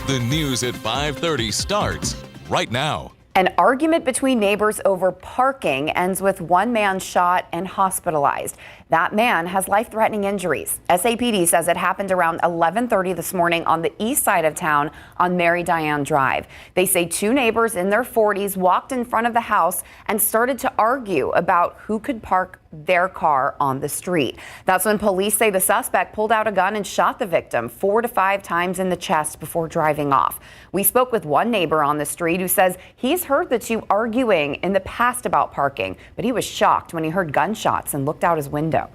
The news at 5:30 starts right now. An argument between neighbors over parking ends with one man shot and hospitalized. That man has life-threatening injuries. SAPD says it happened around 11:30 this morning on the east side of town on Mary Diane Drive. They say two neighbors in their 40s walked in front of the house and started to argue about who could park their car on the street. That's when police say the suspect pulled out a gun and shot the victim 4 to 5 times in the chest before driving off. We spoke with one neighbor on the street who says he's heard the two arguing in the past about parking, but he was shocked when he heard gunshots and looked out his window.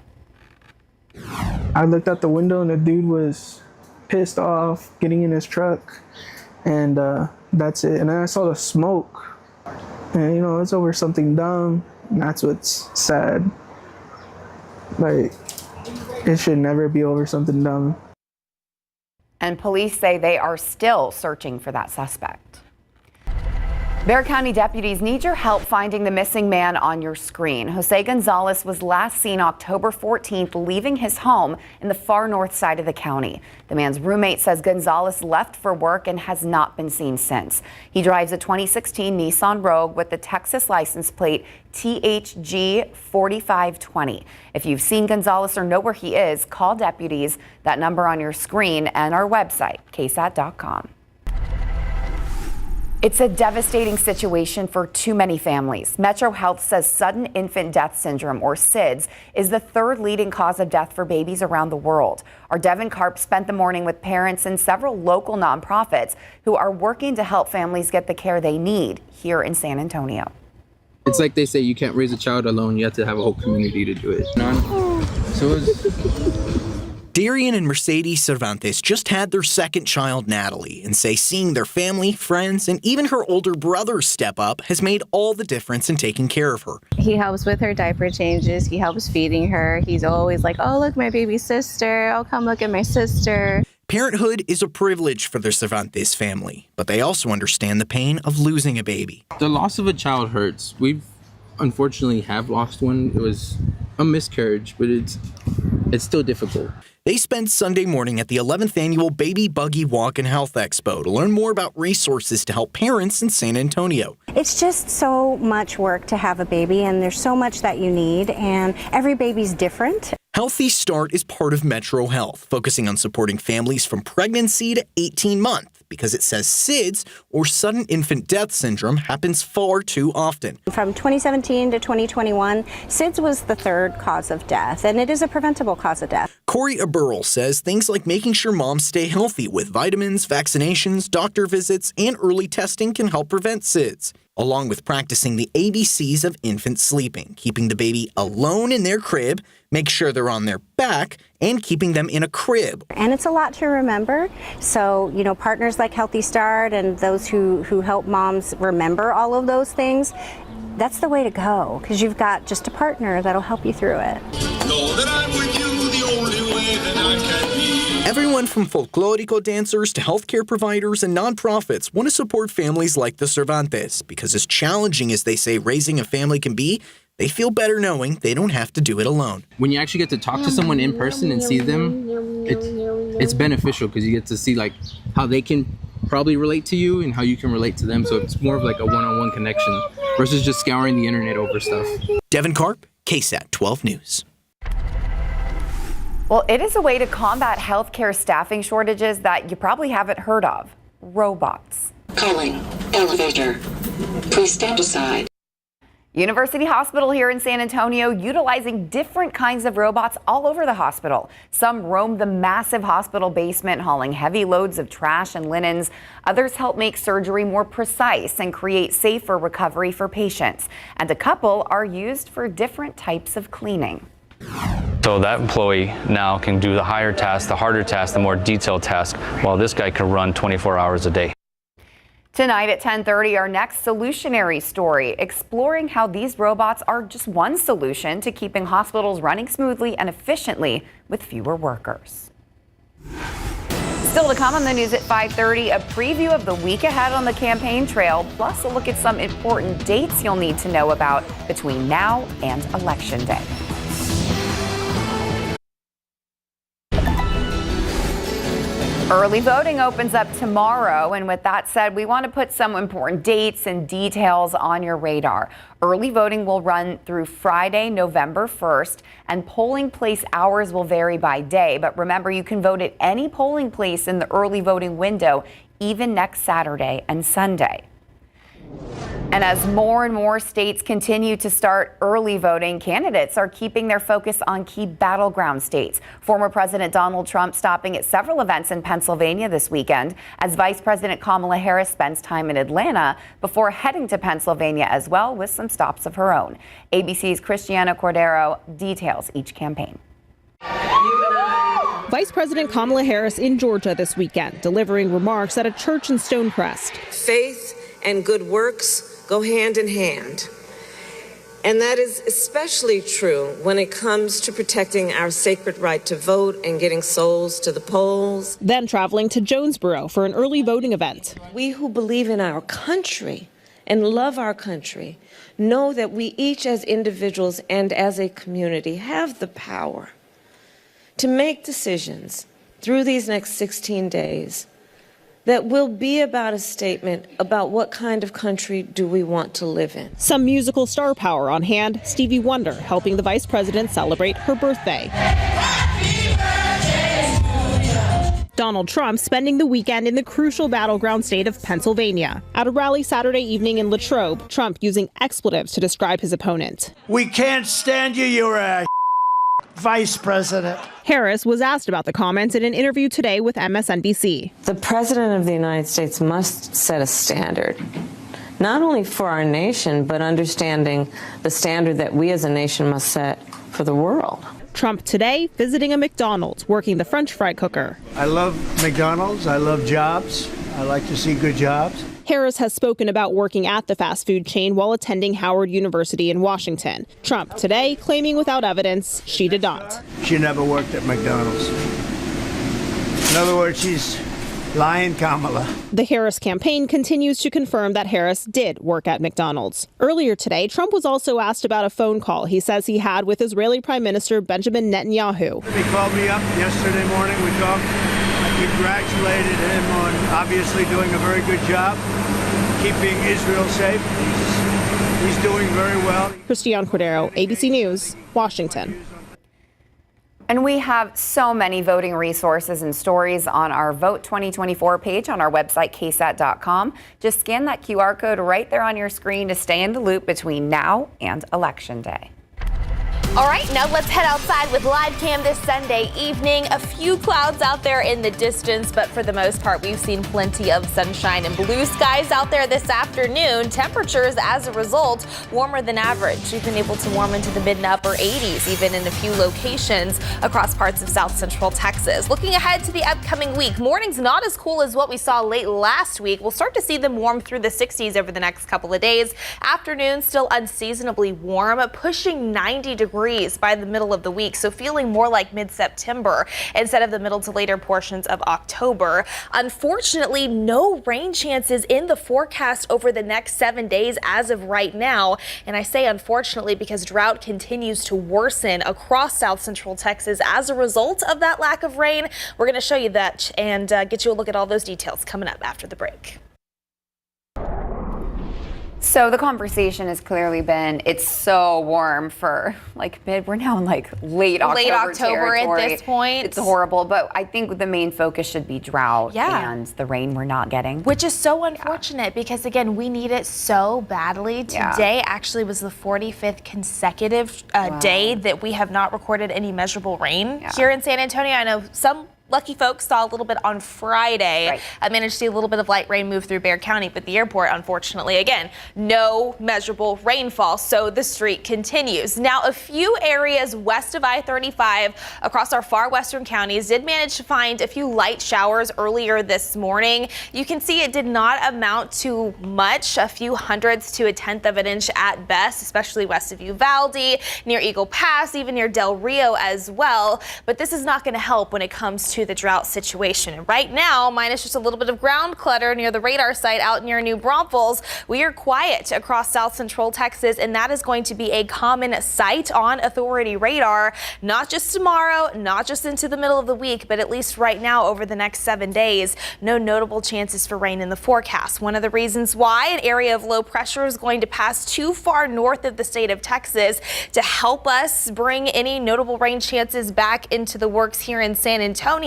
I looked out the window and the dude was pissed off, getting in his truck, and that's it. And then I saw the smoke, and it's over something dumb. And that's what's sad. Like, it should never be over something dumb. And police say they are still searching for that suspect. Bexar County deputies need your help finding the missing man on your screen. Jose Gonzalez was last seen October 14th leaving his home in the far north side of the county. The man's roommate says Gonzalez left for work and has not been seen since. He drives a 2016 Nissan Rogue with the Texas license plate THG 4520. If you've seen Gonzalez or know where he is, call deputies. That number on your screen and our website, KSAT.com. It's a devastating situation for too many families. Metro Health says sudden infant death syndrome, or SIDS, is the third leading cause of death for babies around the world. Our Devin Karp spent the morning with parents and several local nonprofits who are working to help families get the care they need here in San Antonio. It's like they say, you can't raise a child alone. You have to have a whole community to do it. Darian and Mercedes Cervantes just had their second child, Natalie, and say seeing their family, friends, and even her older brother step up has made all the difference in taking care of her. He helps with her diaper changes. He helps feeding her. He's always like, oh, look, my baby sister. Oh, come look at my sister. Parenthood is a privilege for the Cervantes family, but they also understand the pain of losing a baby. The loss of a child hurts. We've unfortunately have lost one. It was a miscarriage, but it's still difficult. They spent Sunday morning at the 11th annual Baby Buggy Walk and Health Expo to learn more about resources to help parents in San Antonio. It's just so much work to have a baby, and there's so much that you need, and every baby's different. Healthy Start is part of Metro Health, focusing on supporting families from pregnancy to 18 months, because it says SIDS, or sudden infant death syndrome, happens far too often. From 2017 to 2021, SIDS was the third cause of death, and it is a preventable cause of death. Corey Aburl says things like making sure moms stay healthy with vitamins, vaccinations, doctor visits, and early testing can help prevent SIDS, along with practicing the ABCs of infant sleeping, keeping the baby alone in their crib, make sure they're on their back, and keeping them in a crib. And it's a lot to remember. So, partners like Healthy Start and those who help moms remember all of those things, that's the way to go, because you've got just a partner that'll help you through it. Know that I'm with you the only way that I can be. Everyone from folklorico dancers to healthcare providers and nonprofits want to support families like the Cervantes, because as challenging as they say raising a family can be, they feel better knowing they don't have to do it alone. When you actually get to talk to someone in person and see them, it's beneficial, because you get to see how they can probably relate to you and how you can relate to them. So it's more of like a one-on-one connection versus just scouring the internet over stuff. Devin Karp, KSAT 12 News. Well, it is a way to combat healthcare staffing shortages that you probably haven't heard of: robots. Calling elevator. Please stand aside. University Hospital here in San Antonio utilizing different kinds of robots all over the hospital. Some roam the massive hospital basement, hauling heavy loads of trash and linens. Others help make surgery more precise and create safer recovery for patients. And a couple are used for different types of cleaning. So that employee now can do the higher task, the harder task, the more detailed task, while this guy can run 24 hours a day. Tonight at 10:30, our next solutionary story, exploring how these robots are just one solution to keeping hospitals running smoothly and efficiently with fewer workers. Still to come on the news at 5:30, a preview of the week ahead on the campaign trail, plus a look at some important dates you'll need to know about between now and Election Day. Early voting opens up tomorrow, and with that said, we want to put some important dates and details on your radar. Early voting will run through Friday, November 1st, and polling place hours will vary by day. But remember, you can vote at any polling place in the early voting window, even next Saturday and Sunday. And as more and more states continue to start early voting, candidates are keeping their focus on key battleground states. Former President Donald Trump stopping at several events in Pennsylvania this weekend as Vice President Kamala Harris spends time in Atlanta before heading to Pennsylvania as well, with some stops of her own. ABC's Christiana Cordero details each campaign. Vice President Kamala Harris in Georgia this weekend, delivering remarks at a church in Stonecrest. Faith and good works go hand in hand. And that is especially true when it comes to protecting our sacred right to vote and getting souls to the polls. Then traveling to Jonesboro for an early voting event. We who believe in our country and love our country know that we each as individuals and as a community have the power to make decisions through these next 16 days that will be about a statement about what kind of country do we want to live in. Some musical star power on hand, Stevie Wonder helping the vice president celebrate her birthday. Donald Trump spending the weekend in the crucial battleground state of Pennsylvania. At a rally Saturday evening in Latrobe, Trump using expletives to describe his opponent. We can't stand you, you're a vice president. Harris was asked about the comments in an interview today with MSNBC. The president of the United States must set a standard, not only for our nation, but understanding the standard that we as a nation must set for the world. Trump today visiting a McDonald's, working the French fry cooker. I love McDonald's. I love jobs. I like to see good jobs. Harris has spoken about working at the fast food chain while attending Howard University in Washington. Trump today claiming without evidence she did not. She never worked at McDonald's. In other words, she's lying, Kamala. The Harris campaign continues to confirm that Harris did work at McDonald's. Earlier today, Trump was also asked about a phone call he says he had with Israeli Prime Minister Benjamin Netanyahu. He called me up yesterday morning. We talked. I congratulated him on obviously doing a very good job keeping Israel safe. He's doing very well. Christiane Cordero, ABC News, Washington. And we have so many voting resources and stories on our Vote 2024 page on our website, KSAT.com. Just scan that QR code right there on your screen to stay in the loop between now and Election Day. All right, now let's head outside with live cam this Sunday evening. A few clouds out there in the distance, but for the most part, we've seen plenty of sunshine and blue skies out there this afternoon. Temperatures, as a result, warmer than average. We've been able to warm into the mid and upper 80s, even in a few locations across parts of south central Texas. Looking ahead to the upcoming week, mornings not as cool as what we saw late last week. We'll start to see them warm through the 60s over the next couple of days. Afternoons still unseasonably warm, pushing 90 degrees by the middle of the week, so feeling more like mid-September instead of the middle to later portions of October. Unfortunately, no rain chances in the forecast over the next 7 days as of right now. And I say unfortunately because drought continues to worsen across south central Texas as a result of that lack of rain. We're going to show you that and get you a look at all those details coming up after the break. So the conversation has clearly been, it's so warm for we're now in late October territory. At this point. It's horrible, but I think the main focus should be drought and the rain we're not getting. Which is so unfortunate because, again, we need it so badly. Today actually was the 45th consecutive day that we have not recorded any measurable rain here in San Antonio. I know some lucky folks saw a little bit on Friday. I managed to see a little bit of light rain move through Bexar County, but the airport, unfortunately, again, no measurable rainfall, so the streak continues. Now, a few areas west of I-35 across our far western counties did manage to find a few light showers earlier this morning. You can see it did not amount to much, a few hundredths to a tenth of an inch at best, especially west of Uvalde, near Eagle Pass, even near Del Rio as well. But this is not going to help when it comes to the drought situation. And right now, minus just a little bit of ground clutter near the radar site out near New Braunfels, we are quiet across south central Texas, and that is going to be a common sight on authority radar, not just tomorrow, not just into the middle of the week, but at least right now over the next 7 days. No notable chances for rain in the forecast. One of the reasons why an area of low pressure is going to pass too far north of the state of Texas to help us bring any notable rain chances back into the works here in San Antonio.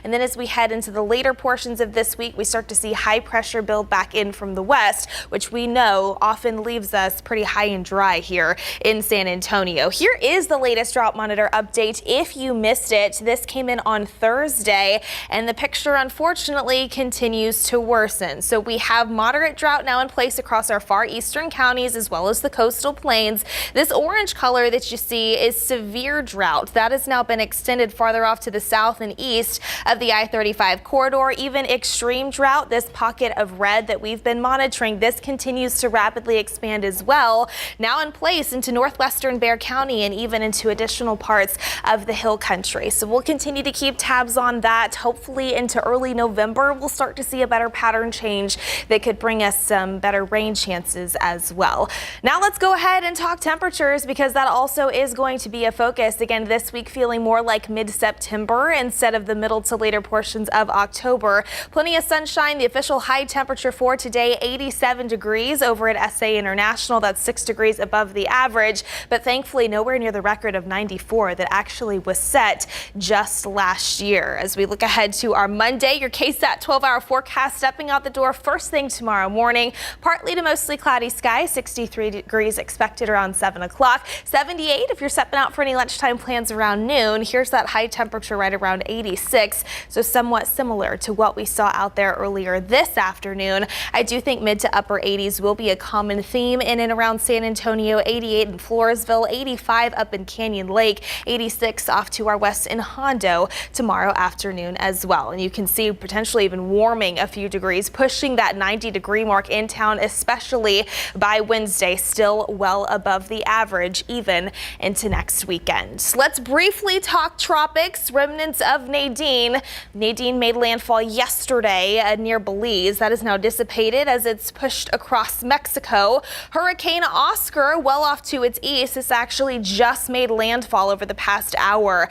And then as we head into the later portions of this week, we start to see high pressure build back in from the west, which we know often leaves us pretty high and dry here in San Antonio. Here is the latest drought monitor update. If you missed it, this came in on Thursday, and the picture unfortunately continues to worsen. So we have moderate drought now in place across our far eastern counties as well as the coastal plains. This orange color that you see is severe drought. That has now been extended farther off to the south and east of the I-35 corridor. Even extreme drought, this pocket of red that we've been monitoring, this continues to rapidly expand as well. Now in place into northwestern Bexar County and even into additional parts of the hill country. So we'll continue to keep tabs on that. Hopefully into early November, we'll start to see a better pattern change that could bring us some better rain chances as well. Now let's go ahead and talk temperatures, because that also is going to be a focus. Again, this week feeling more like mid-September instead of the middle to later portions of October. Plenty of sunshine. The official high temperature for today, 87 degrees over at SA International. That's 6 degrees above the average, but thankfully nowhere near the record of 94 that actually was set just last year. As we look ahead to our Monday, your KSAT 12-hour forecast stepping out the door first thing tomorrow morning. Partly to mostly cloudy skies, 63 degrees expected around 7 o'clock. 78 if you're stepping out for any lunchtime plans around noon. Here's that high temperature right around 86, so somewhat similar to what we saw out there earlier this afternoon. I do think mid to upper 80s will be a common theme in and around San Antonio. 88 in Floresville, 85 up in Canyon Lake, 86 off to our west in Hondo tomorrow afternoon as well. And you can see potentially even warming a few degrees, pushing that 90-degree mark in town, especially by Wednesday, still well above the average even into next weekend. Let's briefly talk tropics. Remnants of Nadine. Nadine made landfall yesterday near Belize. That is now dissipated as it's pushed across Mexico. Hurricane Oscar, well off to its east. This actually just made landfall over the past hour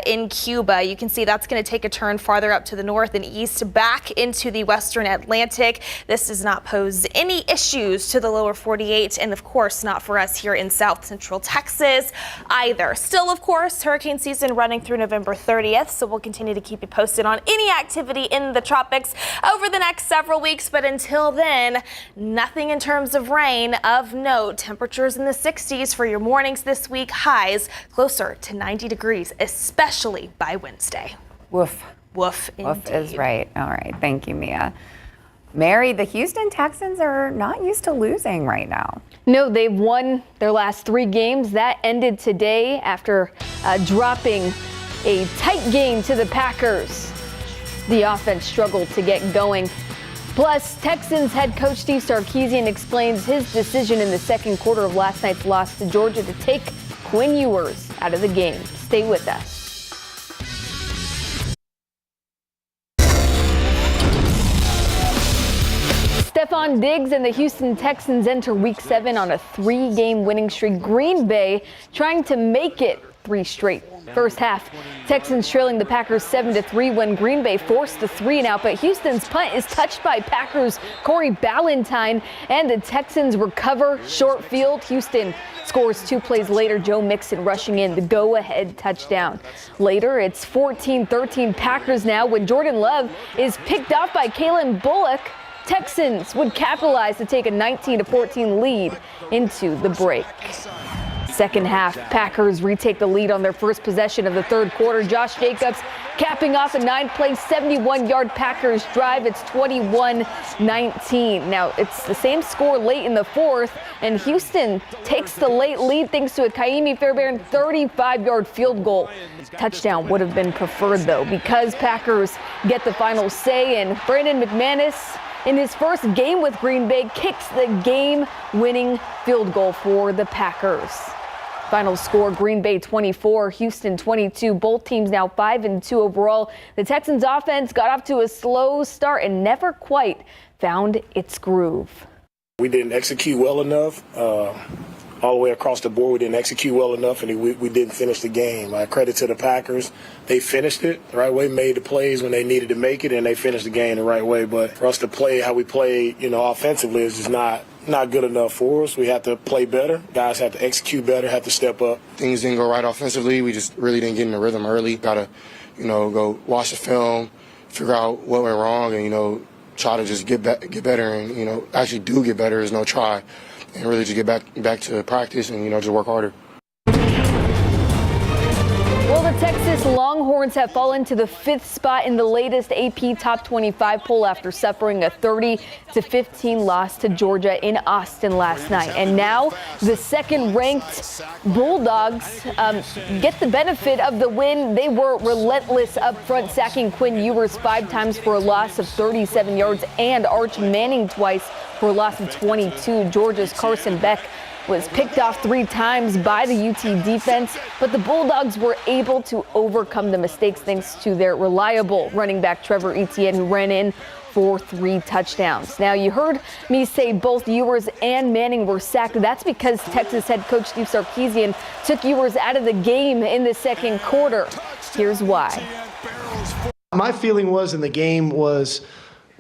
in Cuba. You can see that's going to take a turn farther up to the north and east back into the western Atlantic. This does not pose any issues to the lower 48, and of course not for us here in south central Texas either. Still, of course, hurricane season running through November 30th, so we'll continue to keep you posted on any activity in the tropics over the next several weeks. But until then, nothing in terms of rain of note. Temperatures in the 60s for your mornings this week, highs closer to 90 degrees, especially by Wednesday. Woof. Woof, Woof is right. All right. Thank you, Mia. Mary, the Houston Texans are not used to losing right now. No, they've won their last 3 games. That ended today after dropping a tight game to the Packers. The offense struggled to get going. Plus, Texans head coach Steve Sarkisian explains his decision in the second quarter of last night's loss to Georgia to take Quinn Ewers out of the game. Stay with us. Stephon Diggs and the Houston Texans enter Week 7 on a 3-game winning streak. Green Bay trying to make it 3 straight. First half, Texans trailing the Packers 7-3 when Green Bay forced the 3-and-out, but Houston's punt is touched by Packers' Corey Ballentine, and the Texans recover short field. Houston scores 2 plays later, Joe Mixon rushing in the go-ahead touchdown. Later, it's 14-13 Packers now when Jordan Love is picked off by Kalen Bullock. Texans would capitalize to take a 19-14 lead into the break. Second half, Packers retake the lead on their first possession of the third quarter. Josh Jacobs capping off a 9-play, 71-yard Packers drive. It's 21-19. Now, it's the same score late in the fourth, and Houston takes the late lead thanks to a Kaimi Fairbairn 35-yard field goal. Touchdown would have been preferred, though, because Packers get the final say, and Brandon McManus, in his first game with Green Bay, kicks the game-winning field goal for the Packers. Final score, Green Bay 24, Houston 22. Both teams now 5-2 overall. The Texans offense got off to a slow start and never quite found its groove. We didn't execute well enough. All the way across the board, we didn't execute well enough, and we didn't finish the game. Credit to the Packers. They finished it the right way, made the plays when they needed to make it, and they finished the game the right way. But for us to play how we play, offensively is just not good enough for us. We have to play better. Guys have to execute better, have to step up. Things didn't go right offensively. We just really didn't get in the rhythm early. Got to, go watch the film, figure out what went wrong, and, try to just get better and, actually do get better is no try. And really just get back to practice and, just work harder. Well, the Texas Longhorns have fallen to the 5th spot in the latest AP Top 25 poll after suffering a 30-15 loss to Georgia in Austin last night. And now the second-ranked Bulldogs get the benefit of the win. They were relentless up front, sacking Quinn Ewers 5 times for a loss of 37 yards and Arch Manning twice for a loss of 22. Georgia's Carson Beck was picked off 3 times by the UT defense, but the Bulldogs were able to overcome the mistakes thanks to their reliable running back Trevor Etienne, who ran in for 3 touchdowns. Now, you heard me say both Ewers and Manning were sacked. That's because Texas head coach Steve Sarkisian took Ewers out of the game in the second quarter. Here's why. My feeling was in the game was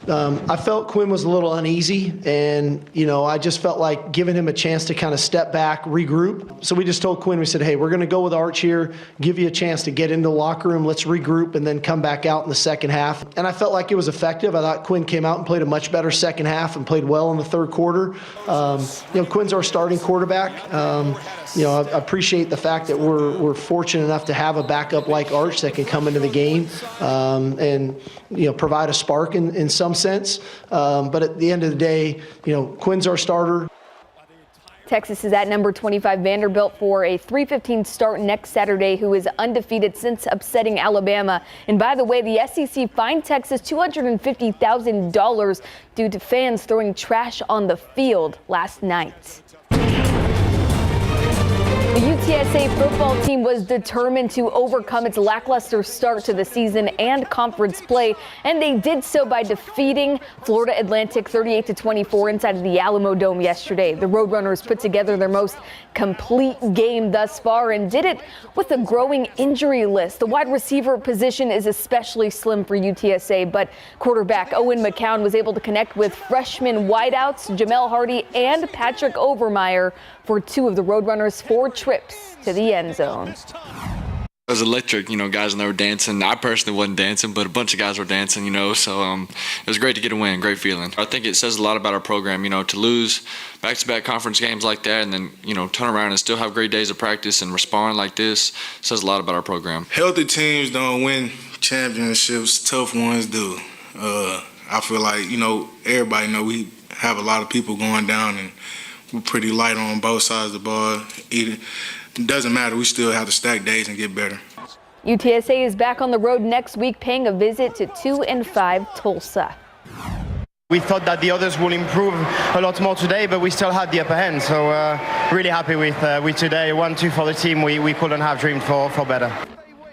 I felt Quinn was a little uneasy, and, I just felt like giving him a chance to kind of step back, regroup. So we just told Quinn, we said, hey, we're going to go with Arch here, give you a chance to get into the locker room, let's regroup, and then come back out in the second half. And I felt like it was effective. I thought Quinn came out and played a much better second half and played well in the third quarter. Quinn's our starting quarterback. I appreciate the fact that we're fortunate enough to have a backup like Arch that can come into the game and provide a spark in some sense. But at the end of the day, Quinn's our starter. Texas is at number 25 Vanderbilt for a 3:15 start next Saturday, who is undefeated since upsetting Alabama. And by the way, the SEC fined Texas $250,000 due to fans throwing trash on the field last night. The UTSA football team was determined to overcome its lackluster start to the season and conference play, and they did so by defeating Florida Atlantic 38-24 inside of the Alamo Dome yesterday. The Roadrunners put together their most complete game thus far and did it with a growing injury list. The wide receiver position is especially slim for UTSA, but quarterback Owen McCown was able to connect with freshman wideouts Jamel Hardy and Patrick Overmeyer for 2 of the Roadrunners' 4 trips to the end zone. It was electric, guys and they were dancing. I personally wasn't dancing, but a bunch of guys were dancing, so it was great to get a win, great feeling. I think it says a lot about our program, to lose back-to-back conference games like that and then, turn around and still have great days of practice and respond like this says a lot about our program. Healthy teams don't win championships, tough ones do. I feel like, everybody know we have a lot of people going down and we're pretty light on both sides of the ball. It doesn't matter. We still have to stack days and get better. UTSA is back on the road next week, paying a visit to 2-5 Tulsa. We thought that the others would improve a lot more today, but we still had the upper hand. So really happy with today. 1-2 for the team. We couldn't have dreamed for better.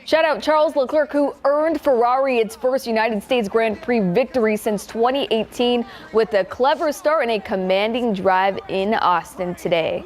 Shout out Charles Leclerc, who earned Ferrari its first United States Grand Prix victory since 2018 with a clever start and a commanding drive in Austin today.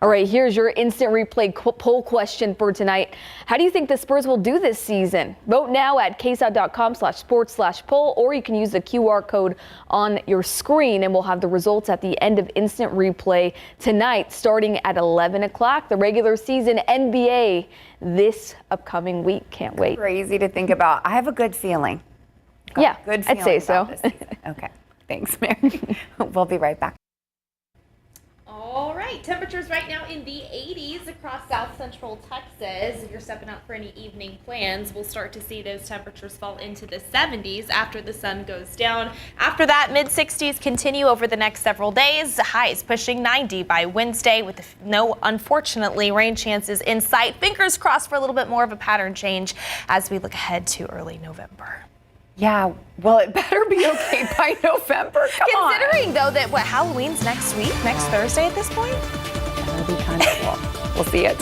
All right, here's your instant replay poll question for tonight. How do you think the Spurs will do this season? Vote now at ksat.com/sports/poll, or you can use the QR code on your screen, and we'll have the results at the end of instant replay tonight, starting at 11 o'clock. The regular season NBA this upcoming week. Can't wait. Crazy to think about. I have a good feeling. Yeah, good I'd say so. Okay, thanks, Mary. We'll be right back. All right, temperatures right now in the 80s across south central Texas. If you're stepping out for any evening plans, we'll start to see those temperatures fall into the 70s after the sun goes down. After that, mid-60s continue over the next several days. Highs pushing 90 by Wednesday with no, unfortunately, rain chances in sight. Fingers crossed for a little bit more of a pattern change as we look ahead to early November. Yeah, well, it better be okay by November. Considering, though, that Halloween's next week, next Thursday at this point? That'll be kind of cool. We'll see you.